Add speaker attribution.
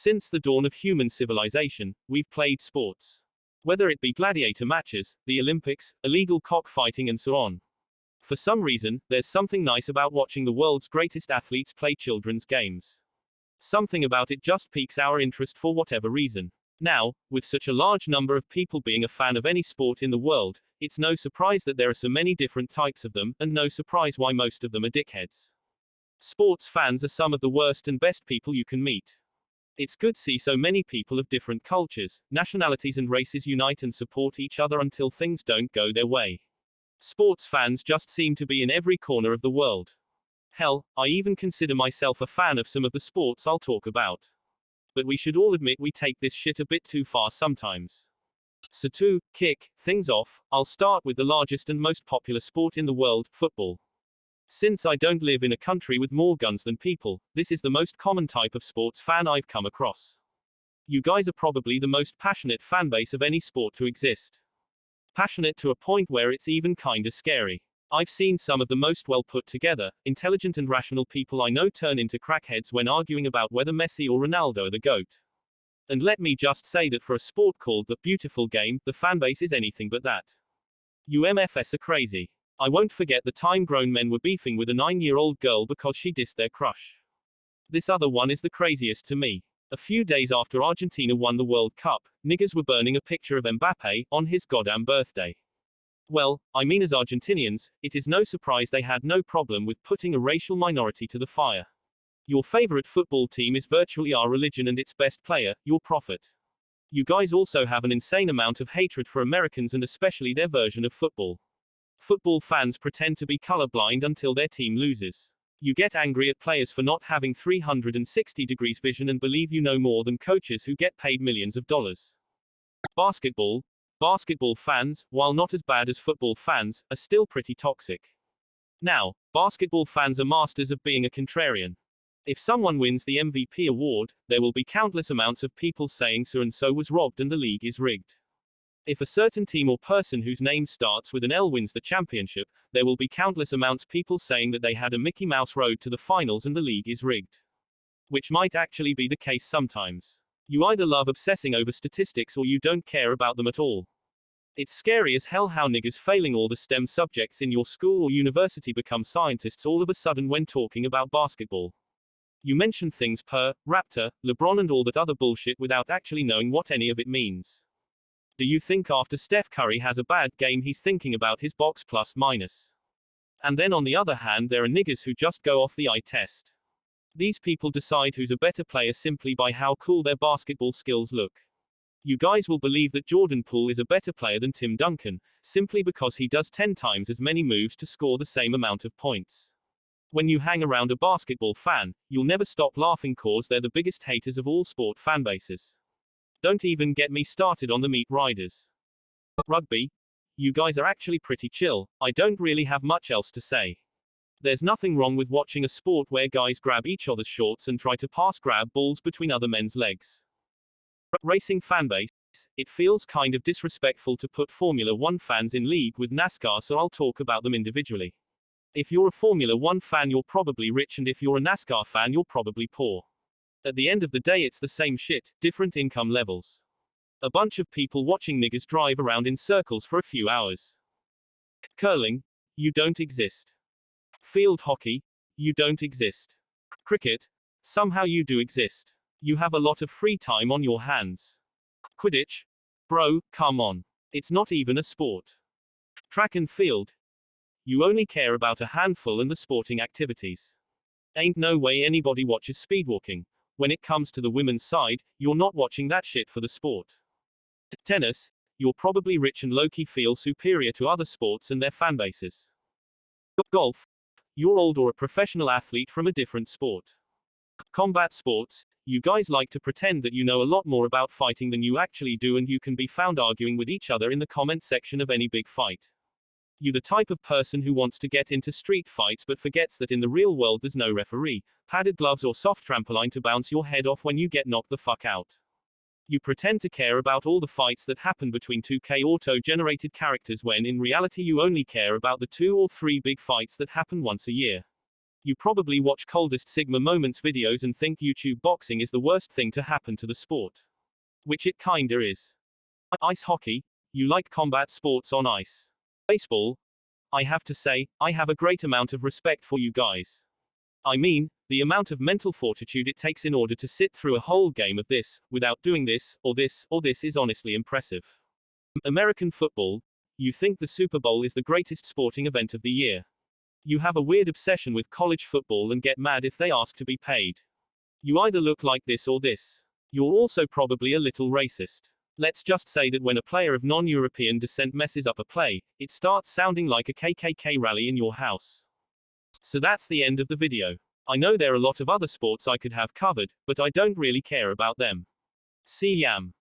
Speaker 1: Since the dawn of human civilization, we've played sports. Whether it be gladiator matches, the Olympics, illegal cockfighting, and so on. For some reason, there's something nice about watching the world's greatest athletes play children's games. Something about it just piques our interest for whatever reason. Now, with such a large number of people being a fan of any sport in the world, it's no surprise that there are so many different types of them, and no surprise why most of them are dickheads. Sports fans are some of the worst and best people you can meet. It's good to see so many people of different cultures, nationalities and races unite and support each other until things don't go their way. Sports fans just seem to be in every corner of the world. Hell, I even consider myself a fan of some of the sports I'll talk about. But we should all admit we take this shit a bit too far sometimes. So to kick things off, I'll start with the largest and most popular sport in the world, football. Since I don't live in a country with more guns than people, this is the most common type of sports fan I've come across. You guys are probably the most passionate fanbase of any sport to exist. Passionate to a point where it's even kinda scary. I've seen some of the most well put together, intelligent and rational people I know turn into crackheads when arguing about whether Messi or Ronaldo are the GOAT. And let me just say that for a sport called the beautiful game, the fanbase is anything but that. You MFS are crazy. I won't forget the time grown men were beefing with a 9-year-old girl because she dissed their crush. This other one is the craziest to me. A few days after Argentina won the World Cup, niggas were burning a picture of Mbappe on his goddamn birthday. Well, I mean, as Argentinians, it is no surprise they had no problem with putting a racial minority to the fire. Your favorite football team is virtually our religion and its best player, your prophet. You guys also have an insane amount of hatred for Americans and especially their version of football. Football fans pretend to be colorblind until their team loses. You get angry at players for not having 360 degrees vision and believe you know more than coaches who get paid millions of dollars. Basketball. Basketball fans, while not as bad as football fans, are still pretty toxic. Now, basketball fans are masters of being a contrarian. If someone wins the MVP award, there will be countless amounts of people saying so and so was robbed and the league is rigged. If a certain team or person whose name starts with an L wins the championship, there will be countless amounts of people saying that they had a Mickey Mouse road to the finals and the league is rigged. Which might actually be the case sometimes. You either love obsessing over statistics or you don't care about them at all. It's scary as hell how niggas failing all the STEM subjects in your school or university become scientists all of a sudden when talking about basketball. You mention things per Raptor, LeBron and all that other bullshit without actually knowing what any of it means. Do you think after Steph Curry has a bad game he's thinking about his box plus minus? And then on the other hand there are niggas who just go off the eye test. These people decide who's a better player simply by how cool their basketball skills look. You guys will believe that Jordan Poole is a better player than Tim Duncan, simply because he does 10 times as many moves to score the same amount of points. When you hang around a basketball fan, you'll never stop laughing cause they're the biggest haters of all sport fanbases. Don't even get me started on the meat riders. Rugby. You guys are actually pretty chill, I don't really have much else to say. There's nothing wrong with watching a sport where guys grab each other's shorts and try to pass grab balls between other men's legs. Racing fanbase. It feels kind of disrespectful to put Formula 1 fans in league with NASCAR, so I'll talk about them individually. If you're a Formula 1 fan you're probably rich, and if you're a NASCAR fan you're probably poor. At the end of the day it's the same shit, different income levels. A bunch of people watching niggas drive around in circles for a few hours. Curling. You don't exist. Field hockey. You don't exist. Cricket. Somehow you do exist. You have a lot of free time on your hands. Quidditch. Bro, come on. It's not even a sport. Track and field. You only care about a handful and the sporting activities. Ain't no way anybody watches speedwalking. When it comes to the women's side, you're not watching that shit for the sport. Tennis. You're probably rich and low-key feel superior to other sports and their fanbases. Golf. You're old or a professional athlete from a different sport. Combat sports. You guys like to pretend that you know a lot more about fighting than you actually do, and you can be found arguing with each other in the comment section of any big fight. You the type of person who wants to get into street fights but forgets that in the real world there's no referee, padded gloves or soft trampoline to bounce your head off when you get knocked the fuck out. You pretend to care about all the fights that happen between 2K auto-generated characters when in reality you only care about the 2 or 3 big fights that happen once a year. You probably watch Coldest Sigma Moments videos and think YouTube boxing is the worst thing to happen to the sport. Which it kinda is. Ice hockey? You like combat sports on ice. Baseball? I have to say, I have a great amount of respect for you guys. I mean, the amount of mental fortitude it takes in order to sit through a whole game of this, without doing this, or this, or this is honestly impressive. American football? You think the Super Bowl is the greatest sporting event of the year. You have a weird obsession with college football and get mad if they ask to be paid. You either look like this or this. You're also probably a little racist. Let's just say that when a player of non-European descent messes up a play, it starts sounding like a KKK rally in your house. So that's the end of the video. I know there are a lot of other sports I could have covered, but I don't really care about them. See yam.